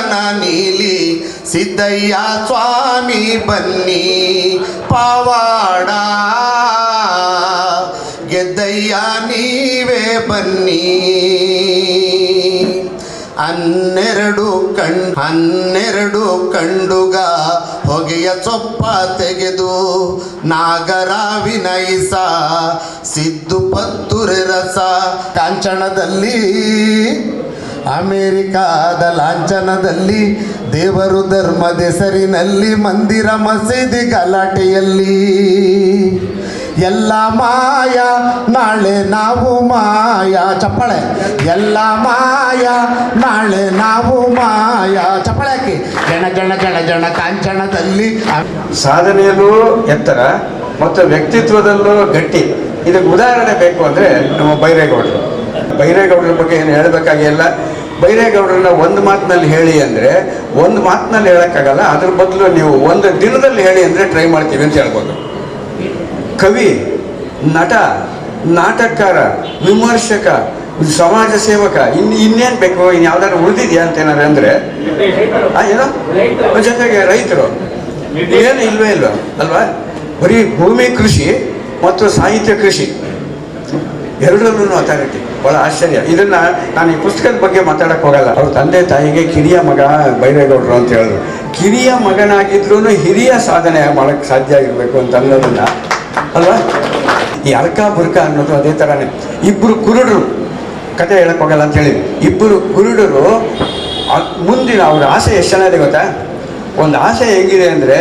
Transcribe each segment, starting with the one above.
ಗಗನ ನೀಲಿ ಸಿದ್ದಯ್ಯ ಸ್ವಾಮಿ ಬನ್ನಿ ಪವಾಡ ಗೆದ್ದಯ್ಯ ನೀವೇ ಬನ್ನಿ. 12 ಕಂಡುಗ ಹೊಗೆಯ ಚೊಪ್ಪ ತೆಗೆದು ನಾಗರ ವಿನಯಿಸ ಸಿದ್ದು ಪತ್ತುರೆ ರಸ. ಕಾಂಚನದಲ್ಲಿ ಅಮೇರಿಕಾದ ಲಾಂಛನದಲ್ಲಿ ದೇವರು ಧರ್ಮದ ಹೆಸರಿನಲ್ಲಿ ಮಂದಿರ ಮಸೀದಿ ಗಲಾಟೆಯಲ್ಲಿ ಎಲ್ಲ ಮಾಯ ನಾಳೆ ನಾವು ಮಾಯ. ಚಪ್ಪಳೆ. ಎಲ್ಲ ಮಾಯ ನಾಳೆ ನಾವು ಮಾಯ. ಚಪ್ಪಳೆ ಹಾಕಿ. ಜನ ಜನ ಜನ ಜನ ಕಾಂಚನದಲ್ಲಿ. ಸಾಧನೆಯಲ್ಲೂ ಎತ್ತರ ಮತ್ತು ವ್ಯಕ್ತಿತ್ವದಲ್ಲೂ ಗಟ್ಟಿ. ಇದಕ್ಕೆ ಉದಾಹರಣೆ ಬೇಕು ಅಂದರೆ ನಮ್ಮ ಬೈರೇಗೌಡರ ಬಗ್ಗೆ ಏನು ಹೇಳಬೇಕಾಗಿಲ್ಲ. ಬೈರೇಗೌಡರನ್ನ ಒಂದು ಮಾತಿನಲ್ಲಿ ಹೇಳಿ ಅಂದರೆ ಒಂದು ಮಾತಿನಲ್ಲಿ ಹೇಳೋಕ್ಕಾಗಲ್ಲ. ಅದ್ರ ಬದಲು ನೀವು ಒಂದು ದಿನದಲ್ಲಿ ಹೇಳಿ ಅಂದರೆ ಟ್ರೈ ಮಾಡ್ತೀವಿ ಅಂತ ಹೇಳ್ಬೋದು. ಕವಿ, ನಟ, ನಾಟಕಕಾರ, ವಿಮರ್ಶಕ, ಸಮಾಜ ಸೇವಕ, ಇನ್ನೇನು ಬೇಕು? ಇನ್ನು ಯಾವ್ದಾದ್ರು ಉಳಿದಿದೆಯಾ ಅಂತ ಏನಾರು ಅಂದರೆ ಏನೋ ಜೊತೆಗೆ ರೈತರು ಏನು ಇಲ್ವೇ ಇಲ್ವ ಅಲ್ವಾ? ಬರೀ ಭೂಮಿ ಕೃಷಿ ಮತ್ತು ಸಾಹಿತ್ಯ ಕೃಷಿ ಎರಡರಲ್ಲೂ ಅಥಾರಿಟಿ. ಭಾಳ ಆಶ್ಚರ್ಯ. ಇದನ್ನು ನಾನು ಈ ಪುಸ್ತಕದ ಬಗ್ಗೆ ಮಾತಾಡೋಕ್ಕೆ ಹೋಗಲ್ಲ. ಅವ್ರ ತಂದೆ ತಾಯಿಗೆ ಕಿರಿಯ ಮಗ ಬೈರೇಗೌಡರು ಅಂತ ಹೇಳಿದ್ರು. ಕಿರಿಯ ಮಗನಾಗಿದ್ರೂ ಹಿರಿಯ ಸಾಧನೆ ಮಾಡೋಕ್ಕೆ ಸಾಧ್ಯ ಆಗಿರಬೇಕು ಅಂತ ಅನ್ನೋದನ್ನ ಅಲ್ವಾ? ಈ ಅರ್ಕ ಬುರ್ಕ ಅನ್ನೋದು ಅದೇ ಥರನೇ. ಇಬ್ಬರು ಕುರುಡರು, ಕತೆ ಹೇಳಕ್ಕೆ ಹೋಗಲ್ಲ ಅಂತ ಹೇಳಿ, ಇಬ್ಬರು ಕುರುಡರು ಮುಂದಿನ ಅವ್ರ ಆಸೆ ಎಷ್ಟು ಚೆನ್ನಾಗಿದೆ ಗೊತ್ತಾ? ಒಂದು ಆಸೆ ಹೇಗಿದೆ ಅಂದರೆ,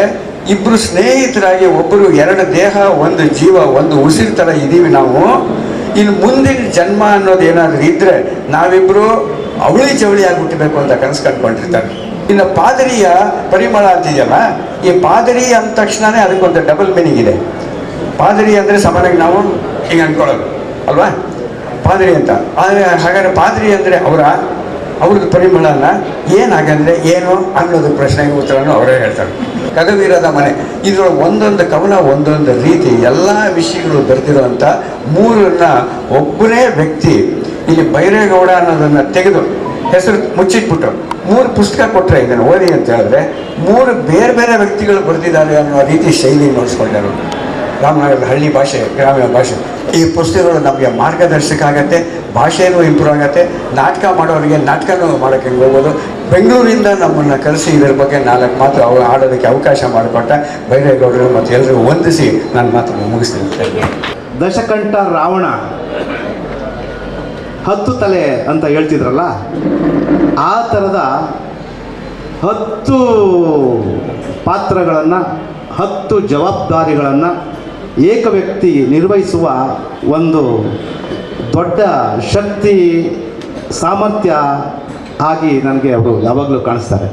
ಇಬ್ಬರು ಸ್ನೇಹಿತರಾಗಿ ಒಬ್ಬರು 2 ದೇಹ, 1 ಜೀವ, 1 ಉಸಿರು ಥರ ಇದ್ದೀವಿ ನಾವು. ಇನ್ನು ಮುಂದಿನ ಜನ್ಮ ಅನ್ನೋದು ಏನಾದರೂ ಇದ್ದರೆ ನಾವಿಬ್ಬರು ಅವಳಿ ಜವಳಿ ಆಗಿಬಿಟ್ಟಬೇಕು ಅಂತ ಕನಸು ಕಂಡುಕೊಂಡಿರ್ತಾರೆ. ಇನ್ನು ಪಾದರಿಯ ಪರಿಮಳ ಅಂತಿದೆಯಲ್ಲ, ಈ ಪಾದರಿ ಅಂದ ತಕ್ಷಣವೇ ಅದಕ್ಕೊಂದು ಡಬಲ್ ಮೀನಿಂಗ್ ಇದೆ. ಪಾದರಿ ಅಂದರೆ ಸಾಮಾನ್ಯವಾಗಿ ನಾವು ಹಿಂಗೆ ಅಂದ್ಕೊಳ್ಳೋದು ಅಲ್ವಾ, ಪಾದರಿ ಅಂತ. ಆದರೆ ಹಾಗಾದರೆ ಪಾದರಿ ಅಂದರೆ ಅವ್ರದ್ದು ಪರಿಮಳನ ಏನಾಗಂದರೆ ಏನು ಅನ್ನೋದು ಪ್ರಶ್ನೆಗೆ ಉತ್ತರನೂ ಅವರೇ ಹೇಳ್ತಾರೆ. ಕಗವೀರದ ಮನೆ ಇದರೊಳಗೆ ಒಂದೊಂದು ಕವನ ಒಂದೊಂದು ರೀತಿ ಎಲ್ಲ ವಿಷಯಗಳು ಬರೆದಿರುವಂಥ 3ರನ್ನ ಒಬ್ಬನೇ ವ್ಯಕ್ತಿ ಇಲ್ಲಿ ಬೈರೇಗೌಡ ಅನ್ನೋದನ್ನು ತೆಗೆದು ಹೆಸರು ಮುಚ್ಚಿಟ್ಬಿಟ್ರು. 3 ಪುಸ್ತಕ ಕೊಟ್ಟರೆ ಇದನ್ನು ಓದಿ ಅಂತ ಹೇಳಿದ್ರೆ 3 ಬೇರೆ ಬೇರೆ ವ್ಯಕ್ತಿಗಳು ಬರೆದಿದ್ದಾರೆ ಅನ್ನೋ ರೀತಿ ಶೈಲಿ ನೋಡಿಸ್ಕೊಂಡರು. ರಾಮನಗರದ ಹಳ್ಳಿ ಭಾಷೆ, ಗ್ರಾಮೀಣ ಭಾಷೆ. ಈ ಪುಸ್ತಕಗಳು ನಮಗೆ ಮಾರ್ಗದರ್ಶಕ ಆಗುತ್ತೆ, ಭಾಷೆನೂ ಇಂಪ್ರೂವ್ ಆಗುತ್ತೆ. ನಾಟಕ ಮಾಡೋರಿಗೆ ನಾಟಕನೂ ಮಾಡೋಕ್ಕೆ ಹೋಗ್ಬೋದು. ಬೆಂಗಳೂರಿಂದ ನಮ್ಮನ್ನು ಕರೆಸಿ ಇದರ ಬಗ್ಗೆ 4 ಮಾತು ಅವರು ಆಡೋದಕ್ಕೆ ಅವಕಾಶ ಮಾಡಿಕೊಟ್ಟ ಬೈರೇಗೌಡರು ಮತ್ತು ಎಲ್ಲರಿಗೂ ವಂದಿಸಿ ನನ್ನ ಮಾತನ್ನು ಮುಗಿಸ್ತೀನಿ. ದಶಕಂಠ ರಾವಣ 10 ತಲೆ ಅಂತ ಹೇಳ್ತಿದ್ರಲ್ಲ, ಆ ಥರದ 10 ಪಾತ್ರಗಳನ್ನು 10 ಜವಾಬ್ದಾರಿಗಳನ್ನು ಏಕ ವ್ಯಕ್ತಿ ನಿರ್ವಹಿಸುವ ಒಂದು ದೊಡ್ಡ ಶಕ್ತಿ, ಸಾಮರ್ಥ್ಯ ಆಗಿ ನನಗೆ ಅವರು ಯಾವಾಗಲೂ ಕಾಣಿಸ್ತಾರೆ.